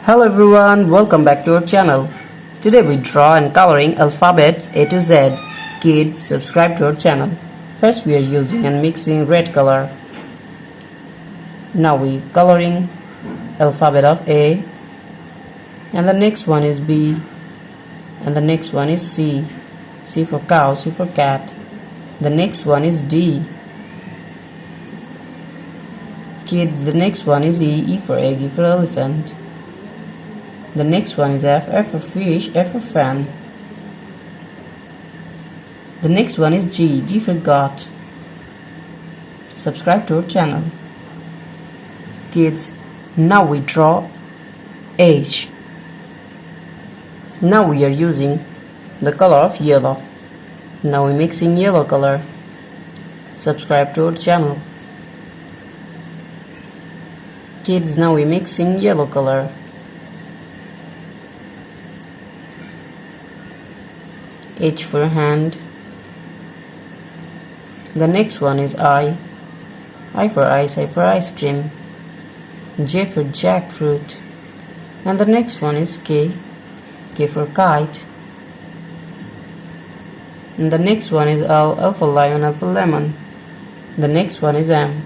Hello everyone, welcome back to our channel. Today we draw and coloring alphabets A to Z. Kids, subscribe to our channel. First we are using and mixing red color. Now we coloring alphabet of A, and the next one is B, and the next one is C. C for cow, C for cat. The next one is D. Kids, the next one is E. E for egg, E for elephant. The next one is F. F for fish, F for fan. The next one is G. G for got. Subscribe to our channel. Kids, now we draw H. Now we are using the color of yellow. Now we're mixing yellow color. Subscribe to our channel. Kids, now we're mixing yellow color. H for hand. The next one is I. I for ice, I for ice cream. J for jackfruit. And the next one is K. K for kite. And the next one is L. L for lion, L for lemon. The next one is M.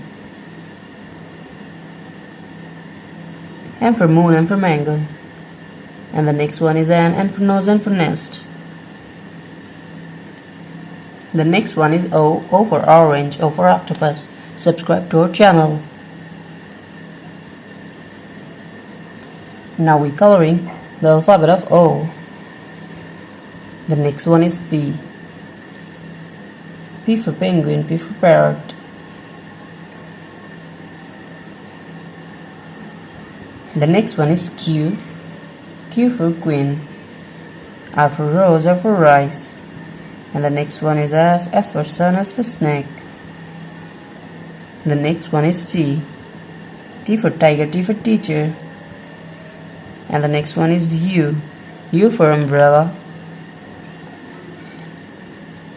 M for moon, M for mango. And the next one is N. N for nose, N for nest. The next one is O. O for orange, O for octopus. Subscribe to our channel. Now we're coloring the alphabet of O. The next one is P. P for penguin, P for parrot. The next one is Q. Q for queen. R for rose, R for rice. And the next one is S. S for sun, S for snake. The next one is T. T for tiger, T for teacher. And the next one is U. U for umbrella.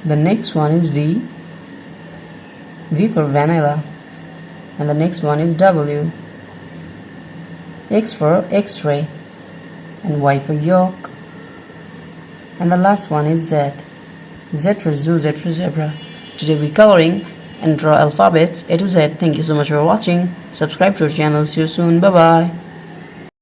The next one is V. V for vanilla. And the next one is W. X for X-ray. And Y for yolk. And the last one is Z. Z for zoo, Z for zebra. Today we're coloring and draw alphabets A to Z. Thank you so much for watching. Subscribe to our channel. See you soon. Bye bye.